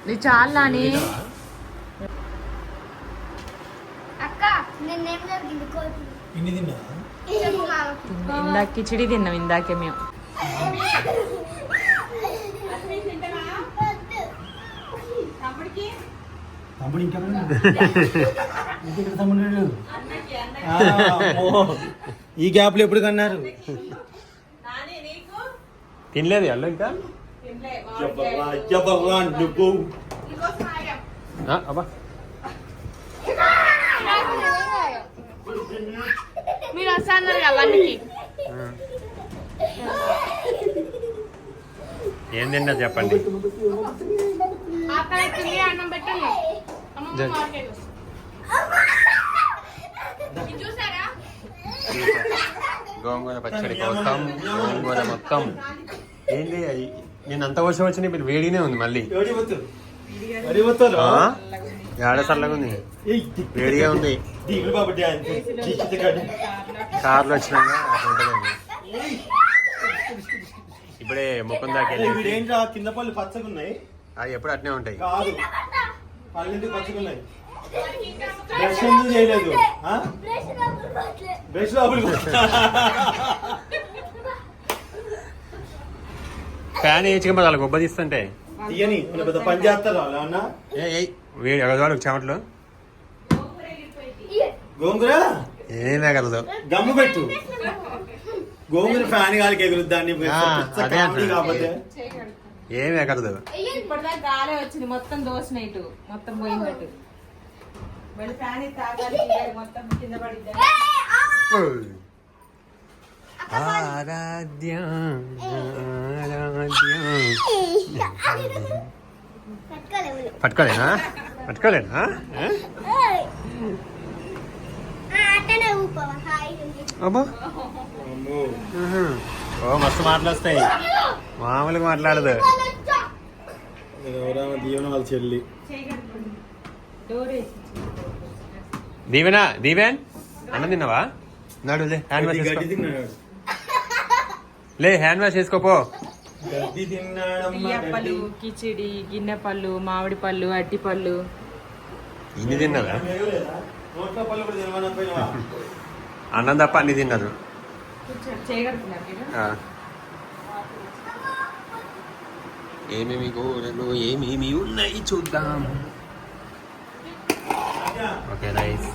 నీ చాలా అని ఇందాక కిచిడి తిన్నాం ఇందాకే మేము. ఈ గ్యాప్ లో ఎప్పుడు కన్నారు? తినలేదు అల్లు ఇంకా అబ్బా మీరు వస్తున్నారు అవన్నీ ఏం తిన్నారు చెప్పండి. అన్నం పెట్టండి. గోంగూర పచ్చడి కోసం గోంగూర మొత్తం ఏంటి నేను అంత వర్షం వచ్చిన ఇప్పుడు వేడినే ఉంది. మళ్ళీ ఏడ చల్లగా ఉంది, వేడిగా ఉంది. కార్లు వచ్చినాక అట్లా ఉంటుందండి. ఇప్పుడే ముఖం దాకా కింద పళ్ళు పచ్చగా ఉన్నాయి, అవి ఎప్పుడు అట్నే ఉంటాయి. పళ్ళు పచ్చగా ఉన్నాయి. బ్రష్ ఎందుకు చేయలేదు? బ్రష్ ఫ్యాన్ వేయించుగా మరి వాళ్ళకి గొప్ప తీస్తుంటే తీయని పని చేస్తారు వాళ్ళు అన్న. వేడి ఎగదాడు చెమట్లు. గోంగూర ఏం ఎగలదు, గమ్ము పెట్టు. గోంగూర ఫ్యాన్ గాలికి ఎగురుద్దాన్ని కాకపోతే ఏం ఎగరదు. ఇప్పటిదాకా గాలే వచ్చింది, మొత్తం దోసినట్టు మొత్తం పోయినట్టు. ఆరాధ్య పట్టుకోలేనా పట్టుకోలేనా? అబ్బా ఓ మస్తు మాటలు వస్తాయి, మామూలుగా మాట్లాడదు. దీవెన వాళ్ళ చెల్లి దీవెనా. దీవెన్ అన్నం తిన్నావా? నాడు లే హ్యాండ్ వాష్ చేసుకో. లే హ్యాండ్ వాష్ చేసుకోపో. పళ్ళు, కిచిడి, గిన్నె పళ్ళు, మామిడి పళ్ళు, అట్టి పళ్ళు ఇన్ని తిన్నారా? అన్నం తప్ప అన్ని తిన్నారు. ఏమేమి కూరలు ఏమేమి ఉన్నాయి చూద్దాం. ఓకే రైస్,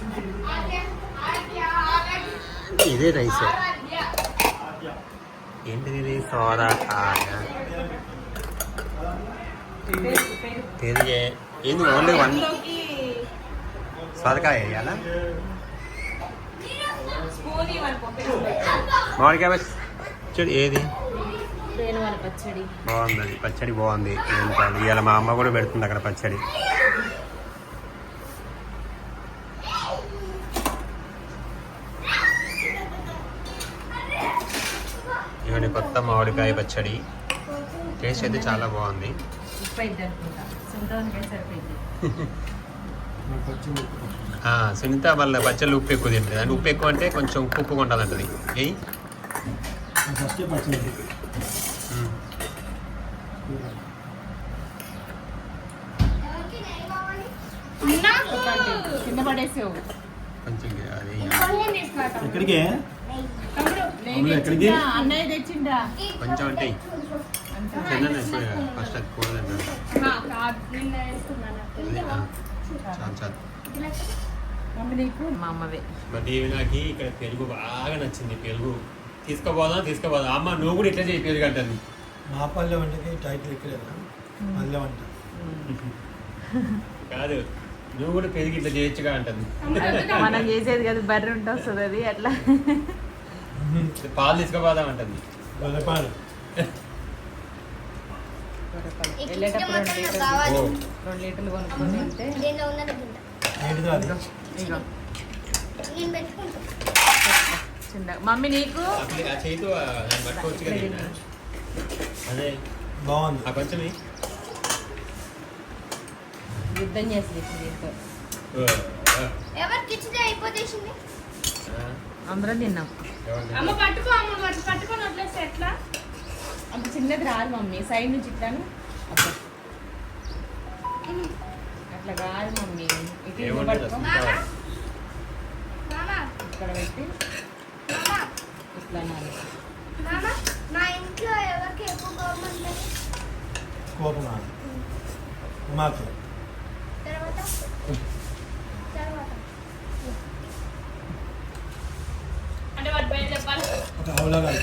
ఇదే రైస్. ఏంటిది? సోరకాయ, పెరిగే. ఏంది ఓన్లీ వన్ సోరకాయ వేయాలా? మామిడికాయ పచ్చడి ఏది బాగుంది? పచ్చడి బాగుంది. ఇవాళ మా అమ్మ కూడా పెడుతుంది అక్కడ పచ్చడి. ఇవన్నీ కొత్త మామిడికాయ పచ్చడి. టేస్ట్ అయితే చాలా బాగుంది. సునీత వాళ్ళ పచ్చళ్ళు ఉప్పు ఎక్కువ తింటుంది. అంటే ఉప్పు ఎక్కువ అంటే కొంచెం ఉప్పు ఉంటుందంటది. ఏయ్ కొంచెం ఎక్కడికి అన్నయ్య తెచ్చిండా కొంచెం అంటే ఫస్ట్ అది కూడదండి. చాలు చాలు. మా అమ్మవే. మా దీవెనకి ఇక్కడ పెరుగు బాగా నచ్చింది. పెరుగు తీసుకోపోదాం అమ్మ నువ్వు కూడా ఇట్లా చేయి పెరుగు అంటుంది. మా పల్లె వంటకి టైటిల్ ఇక్కడ పల్లె వంట కాదు, నువ్వు కూడా పెరిగి ఇట్లా చేయొచ్చుగా అంటుంది. మనం చేసేది కదా, బర్రె ఉంటే వస్తుంది అది అట్లా. పాలు తీసుకోపోదాం అంటుంది. వెళ్ళేటప్పుడు 2 లీటర్లు కొనుక్కొని అంటే చిన్న మమ్మీ నీకు పట్టుకోవచ్చు కదా. అదే బాగుంది. కొంచెం యుద్ధం చేస్తుంది దీంతో. అందరం తిన్నాం. పట్టుకొని వదిలేస్తే ఎట్లా? అంత చిన్నది రాదు మమ్మీ, సైడ్ నుంచి ఇట్లాను అబ్బా. అట్లా కాదు మమ్మీ, ఇటు ఇటు పట్టుకో, ఇక్కడ పెట్టి ఇట్లా అనాలి. మా ఇంట్లో ఎవరికి ఎక్కువ కోపం ఉంటుంది? కోపం మాకు తర్వాత అంటే వాటి పేరు చెప్పాలి. ఒక హౌలా కాదు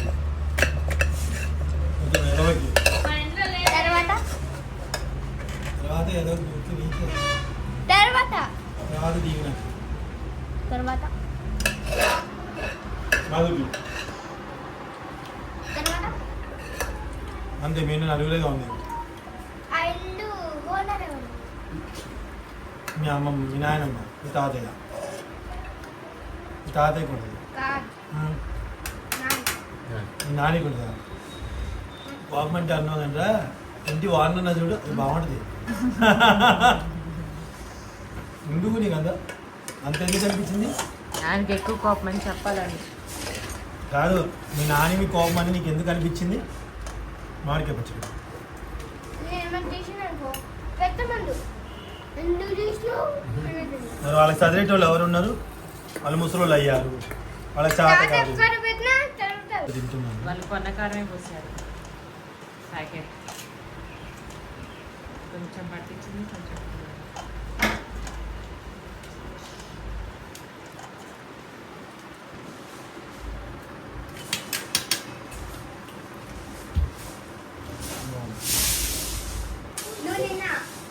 కొంచెం ఎడవకి మా ఇంట్లో లేదు. తర్వాత తర్వాత ఏదో గుర్తు నీకే తర్వాత తర్వాత దీవెన తర్వాత మాధుకి తర్వాత అంతే మేము నలుగురేగా ఉంది. ఆ ఇల్లు ఓనర్ ఎవరు? మీ అమ్మమ్మ, మీ నాయనమ్మ, మీ తాతయ్య. మీ తాతయ్యకి ఉంటుంది, కాదు మీ నాన్నకి ఉంటుంది. గవర్నమెంట్ అన్నదంటే ఇంటి వాడిన చూడు, అది బాగుంటుంది. ఎందుకు నీకు అంత ఎందుకు అనిపించింది? ఆయనకి ఎక్కువ కోపం అని చెప్పాలని. కాదు, మీ నాని మీ కోపం అని నీకు ఎందుకు అనిపించింది? మామిడికాయ పచ్చడి నేను చేసిన అనుకో పెద్ద మందు ఎందుకు చేసినావు? మరి వాళ్ళకి చదివేటోళ్ళు ఎవరు ఉన్నారు? వాళ్ళు ముసలోళ్ళు అయ్యారు, వాళ్ళకి చేత కాదు. పెట్టినా చదువుతారు. తింటున్నాను. వాళ్ళు కొన్నకారమే పోసారు ప్యాకెట్. కొంచెం పట్టించింది, కొంచెం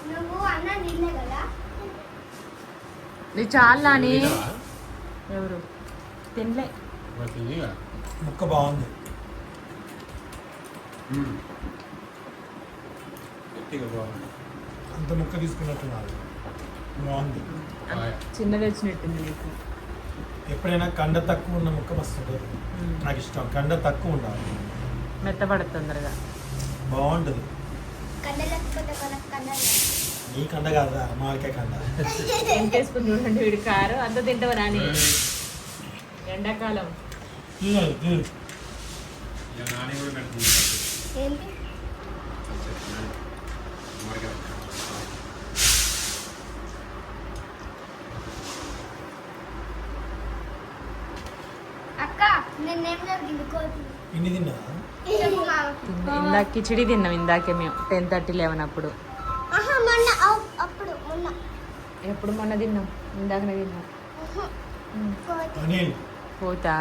నువ్వు అన్న నిన్నే కదా? నీ చాలా అని ఎవరు తినలే. ముక్క బాగుంది. అంత ముక్క తీసుకున్నట్టున్నారు, బాగుంది. చిన్నది వచ్చినట్టుంది నీకు. ఎప్పుడైనా కండ తక్కువ ఉన్న ముక్క మస్తు ఉంటుంది. నాకు ఇష్టం కండ తక్కువ ఉండాలి, మెత్తపడదు తొందరగా, బాగుంటుంది. కండ లేకపోతే కండ నీ కండ కాదా, మామిడికాయ కండ. ఎంత వేసుకుని చూడండి వీడి కారు అంత తింటావు రాని. ఎండాకాలం ఏంటి? అక్క నేనేం గిడుకోవచ్చు ఇన్ని తిన్నా ఇందాక కిచిడి తిన్నాం ఇందాకే మేము 10:30, 11 అప్పుడు. మొన్న అప్పుడు మొన్న ఎప్పుడు మొన్న తిన్నాం, ఇందాకనే తిన్నాం. అనిల్ పోతా